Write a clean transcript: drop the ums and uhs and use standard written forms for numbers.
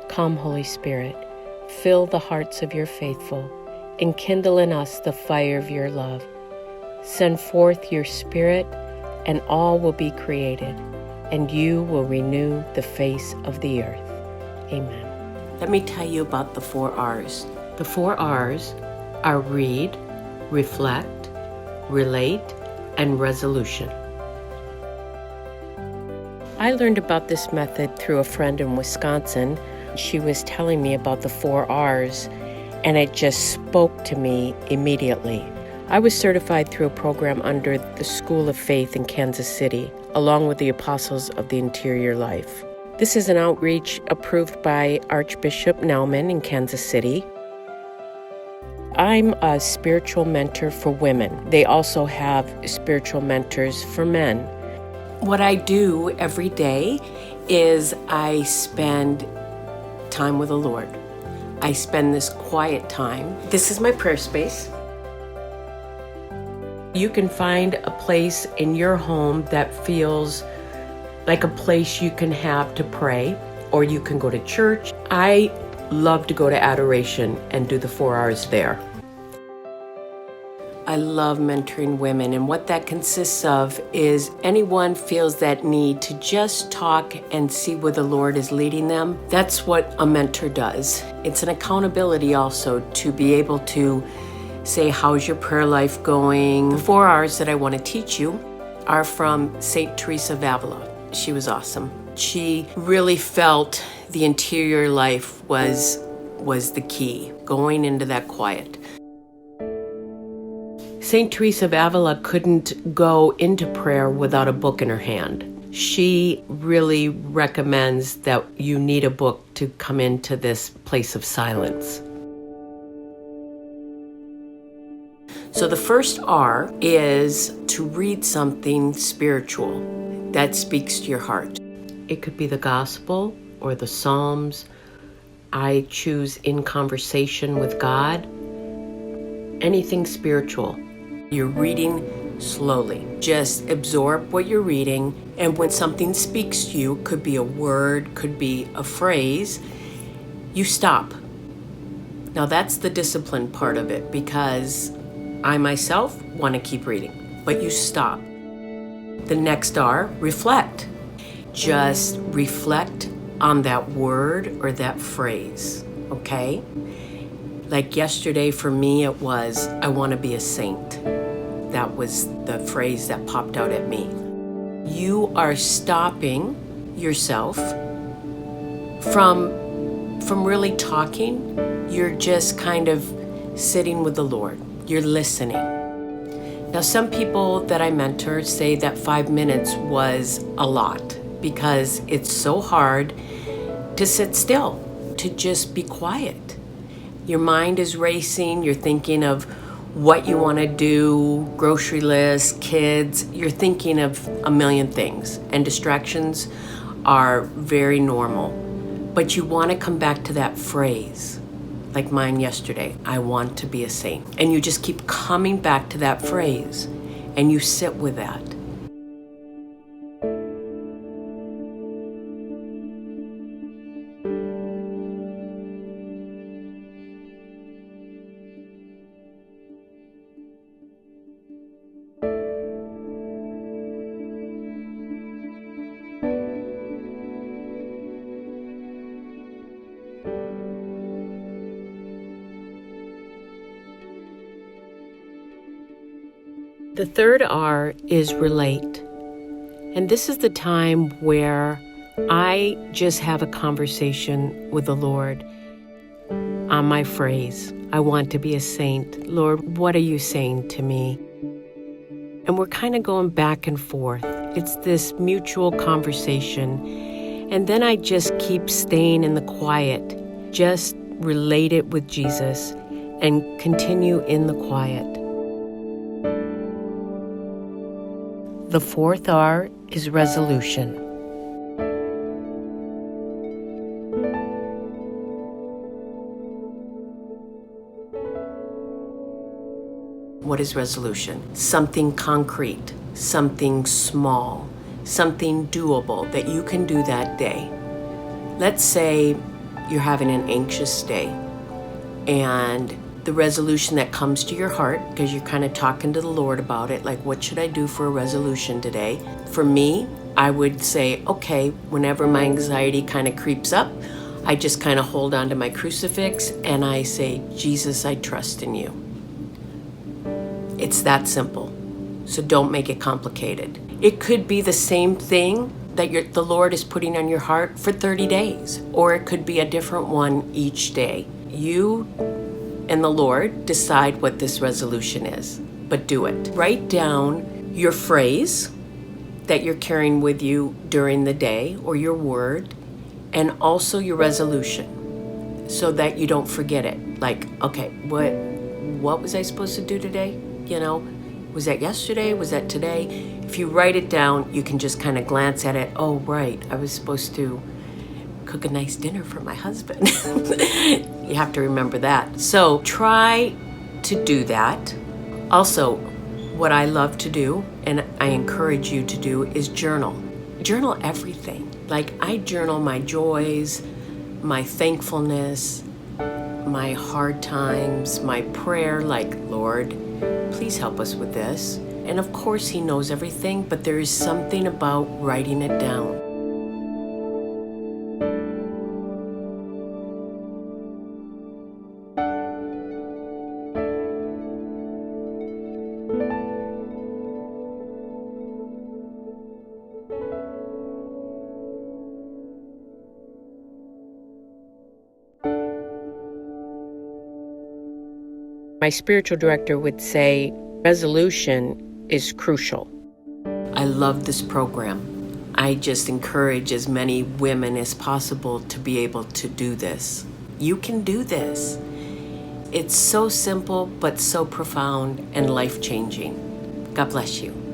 Come, Holy Spirit, fill the hearts of your faithful, and kindle in us the fire of your love. Send forth your Spirit, and all will be created, and you will renew the face of the earth. Amen. Let me tell you about the 4 R's. The 4 R's are read, reflect, relate, and resolution. I learned about this method through a friend in Wisconsin. She was telling me about the 4 R's, and it just spoke to me immediately. I was certified through a program under the School of Faith in Kansas City, along with the Apostles of the Interior Life. This is an outreach approved by Archbishop Naumann in Kansas City. I'm a spiritual mentor for women. They also have spiritual mentors for men. What I do every day is I spend time with the Lord. I spend this quiet time. This is my prayer space. You can find a place in your home that feels like a place you can have to pray, or you can go to church. I love to go to adoration and do the 4 R's there. I love mentoring women, and what that consists of is anyone feels that need to just talk and see where the Lord is leading them. That's what a mentor does. It's an accountability also to be able to say, how's your prayer life going? The 4 R's that I want to teach you are from St. Teresa of Avila. She was awesome. She really felt the interior life was the key, going into that quiet. St. Teresa of Avila couldn't go into prayer without a book in her hand. She really recommends that you need a book to come into this place of silence. So the first R is to read something spiritual that speaks to your heart. It could be the gospel or the Psalms. I choose In Conversation with God. Anything spiritual. You're reading slowly. Just absorb what you're reading, and when something speaks to you, could be a word, could be a phrase, you stop. Now that's the discipline part of it, because I myself want to keep reading, but you stop. The next R, reflect. Just reflect on that word or that phrase, okay? Like yesterday for me, it was, I want to be a saint. That was the phrase that popped out at me. You are stopping yourself from really talking. You're just kind of sitting with the Lord. You're listening. Now, some people that I mentor say that 5 minutes was a lot because it's so hard to sit still, to just be quiet. Your mind is racing. You're thinking of what you want to do, grocery list, kids. You're thinking of a million things, and distractions are very normal. But you want to come back to that phrase, like mine yesterday, I want to be a saint. And you just keep coming back to that phrase, and you sit with that. The third R is relate. And this is the time where I just have a conversation with the Lord on my phrase. I want to be a saint. Lord, what are you saying to me? And we're kind of going back and forth. It's this mutual conversation. And then I just keep staying in the quiet. Just relate it with Jesus and continue in the quiet. The fourth R is resolution. What is resolution? Something concrete, something small, something doable that you can do that day. Let's say you're having an anxious day. And the resolution that comes to your heart, because you're kind of talking to the Lord about it, like, what should I do for a resolution today? For me, I would say, okay, whenever my anxiety kind of creeps up, I just kind of hold on to my crucifix and I say, Jesus, I trust in you. It's that simple. So don't make it complicated. It could be the same thing that the Lord is putting on your heart for 30 days, or it could be a different one each day. You and the Lord decide what this resolution is, but do it. Write down your phrase that you're carrying with you during the day, or your word, and also your resolution, so that you don't forget it. Like, okay, what was I supposed to do today? Was that yesterday? Was that today? If you write it down, you can just kind of glance at it. Oh, right, I was supposed to cook a nice dinner for my husband. You have to remember that. So try to do that. Also, what I love to do, and I encourage you to do, is journal. Journal everything. Like, I journal my joys, my thankfulness, my hard times, my prayer, like, Lord, please help us with this. And of course, He knows everything, but there is something about writing it down. My spiritual director would say resolution is crucial. I love this program. I just encourage as many women as possible to be able to do this. You can do this. It's so simple, but so profound and life-changing. God bless you.